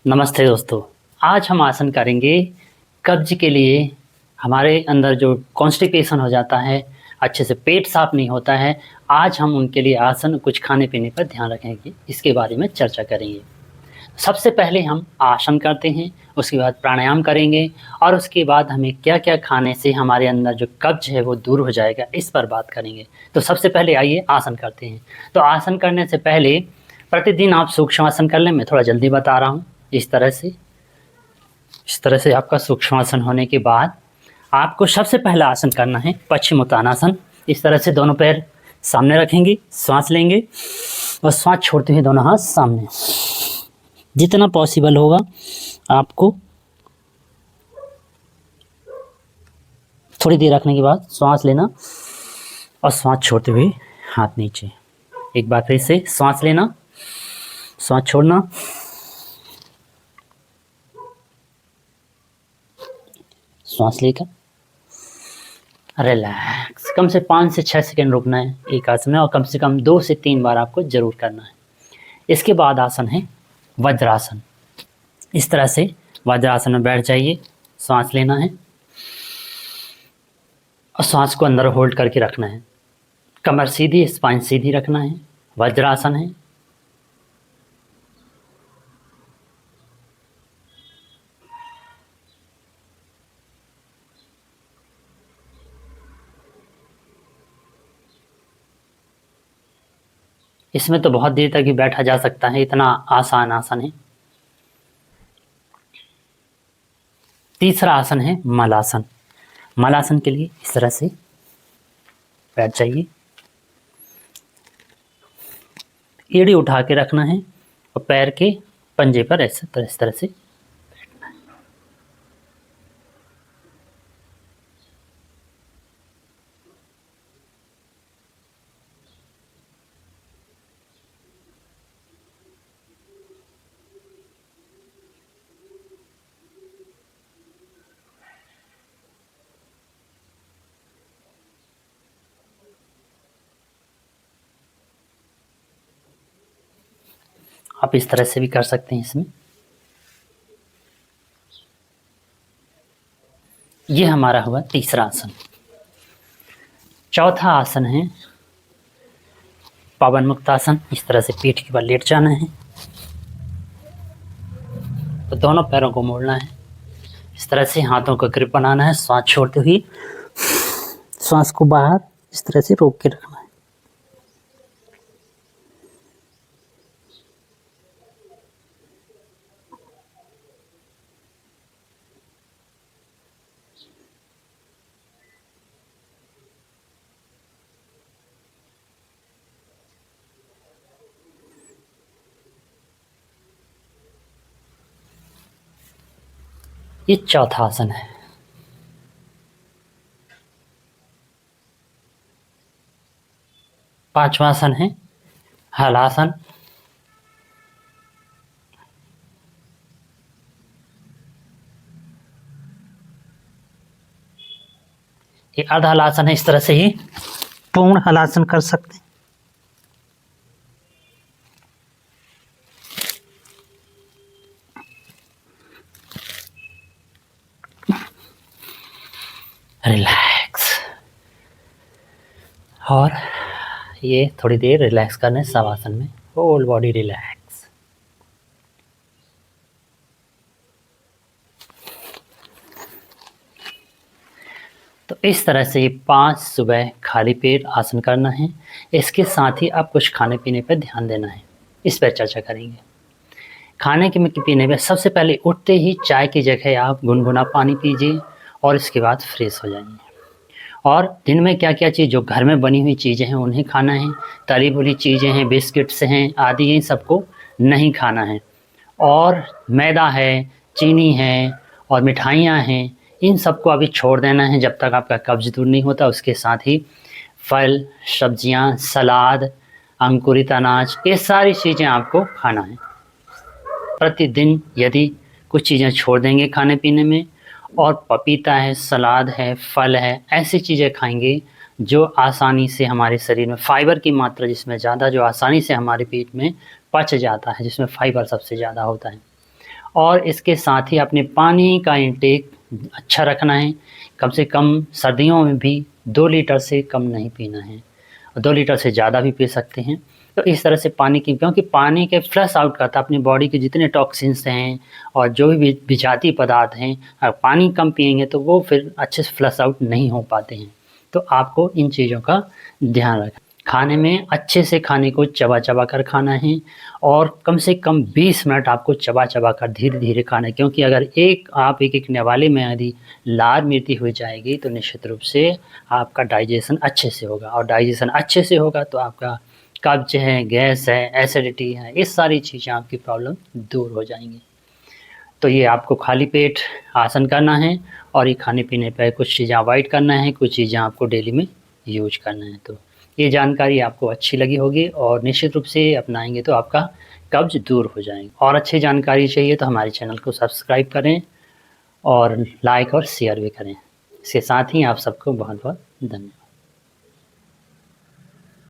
नमस्ते दोस्तों। आज हम आसन करेंगे कब्ज के लिए। हमारे अंदर जो कॉन्स्टिपेशन हो जाता है, अच्छे से पेट साफ नहीं होता है, आज हम उनके लिए आसन कुछ खाने पीने पर ध्यान रखेंगे, इसके बारे में चर्चा करेंगे। सबसे पहले हम आसन करते हैं, उसके बाद प्राणायाम करेंगे और उसके बाद हमें क्या-क्या खाने से हमारे अंदर जो कब्ज है वो दूर हो जाएगा, इस पर बात करेंगे। तो सबसे पहले आइए आसन करते हैं। तो आसन करने से पहले प्रतिदिन आप सूक्ष्म आसन कर लें। मैं थोड़ा जल्दी बता रहा हूँ। इस तरह से आपका सूक्ष्मासन होने के बाद आपको सबसे पहला आसन करना है पश्चिमोत्तानासन। इस तरह से दोनों पैर सामने रखेंगे, श्वास लेंगे और श्वास छोड़ते हुए दोनों हाथ सामने। जितना पॉसिबल होगा आपको थोड़ी देर रखने के बाद श्वास लेना और श्वास छोड़ते हुए हाथ नीचे। एक बार फिर से श्वास लेना, श्वास छोड़ना, श्वास लेकर रिलैक्स। कम से 5 से 6 सेकंड रुकना है एक आसन में और कम से कम 2 से 3 बार आपको ज़रूर करना है। इसके बाद आसन है वज्रासन। इस तरह से वज्रासन में बैठ जाइए, सांस लेना है और सांस को अंदर होल्ड करके रखना है। कमर सीधी, स्पाइन सीधी रखना है। वज्रासन है। इसमें तो बहुत देर तक ही बैठा जा सकता है, इतना आसान आसन है। तीसरा आसन है मलासन। मलासन के लिए इस तरह से बैठ जाइए, एड़ी उठा के रखना है और पैर के पंजे पर इस तरह से बैठना है। आप इस तरह से भी कर सकते हैं। इसमें ये हमारा हुआ तीसरा आसन। चौथा आसन है पवन मुक्तासन। इस तरह से पीठ के बल लेट जाना है तो दोनों पैरों को मोड़ना है। इस तरह से हाथों को ग्रिप बनाना है। श्वास छोड़ते हुए श्वास को बाहर इस तरह से रोक के रखना है। ये चौथा आसन है। पांचवा आसन है हलासन। ये अर्ध हलासन है। इस तरह से ही पूर्ण हलासन कर सकते हैं। रिलैक्स। और ये थोड़ी देर रिलैक्स करने शवासन में, होल बॉडी रिलैक्स। तो इस तरह से ये 5 सुबह खाली पेट आसन करना है। इसके साथ ही आप कुछ खाने पीने पर ध्यान देना है, इस पर चर्चा करेंगे। खाने के पीने में सबसे पहले उठते ही चाय की जगह आप गुनगुना पानी पीजिए और इसके बाद फ्रेश हो जाइए। और दिन में क्या-क्या चीज़ जो घर में बनी हुई चीज़ें हैं उन्हें खाना है। तली भुनी चीज़ें हैं, बिस्किट्स हैं आदि, इन सबको नहीं खाना है। और मैदा है, चीनी है और मिठाइयाँ हैं, इन सबको अभी छोड़ देना है जब तक आपका कब्ज़ दूर नहीं होता। उसके साथ ही फल, सब्जियाँ, सलाद, अंकुरित अनाज, ये सारी चीज़ें आपको खाना है। प्रतिदिन यदि कुछ चीज़ें छोड़ देंगे खाने पीने में और पपीता है, सलाद है, फल है, ऐसी चीज़ें खाएंगे जो आसानी से हमारे शरीर में फाइबर की मात्रा जिसमें ज़्यादा, जो आसानी से हमारे पेट में पच जाता है, जिसमें फाइबर सबसे ज़्यादा होता है। और इसके साथ ही अपने पानी का इंटेक अच्छा रखना है। कम से कम सर्दियों में भी 2 लीटर से कम नहीं पीना है, 2 लीटर से ज़्यादा भी पी सकते हैं। तो इस तरह से पानी की, क्योंकि पानी के फ्लश आउट करता है अपनी बॉडी के जितने टॉक्सिन्स हैं और जो भी विषाक्त पदार्थ हैं, अगर पानी कम पिएंगे तो वो फिर अच्छे से फ्लश आउट नहीं हो पाते हैं। तो आपको इन चीज़ों का ध्यान रखना। खाने में अच्छे से खाने को चबा चबा कर खाना है और कम से कम 20 मिनट आपको चबा चबा कर धीरे धीरे खाना है, क्योंकि अगर आप एक निवाले में यदि लार मृत्यु हो जाएगी तो निश्चित रूप से आपका डाइजेशन अच्छे से होगा, और डाइजेशन अच्छे से होगा तो आपका कब्ज है, गैस है, एसिडिटी है, ये सारी चीज़ें आपकी प्रॉब्लम दूर हो जाएंगी। तो ये आपको खाली पेट आसन करना है और ये खाने पीने पर कुछ चीज़ें अवॉइड करना है, कुछ चीज़ें आपको डेली में यूज करना है। तो ये जानकारी आपको अच्छी लगी होगी और निश्चित रूप से अपनाएंगे तो आपका कब्ज दूर हो जाएंगे। और अच्छी जानकारी चाहिए तो हमारे चैनल को सब्सक्राइब करें और लाइक और शेयर भी करें। इसके साथ ही आप सबको बहुत बहुत धन्यवाद।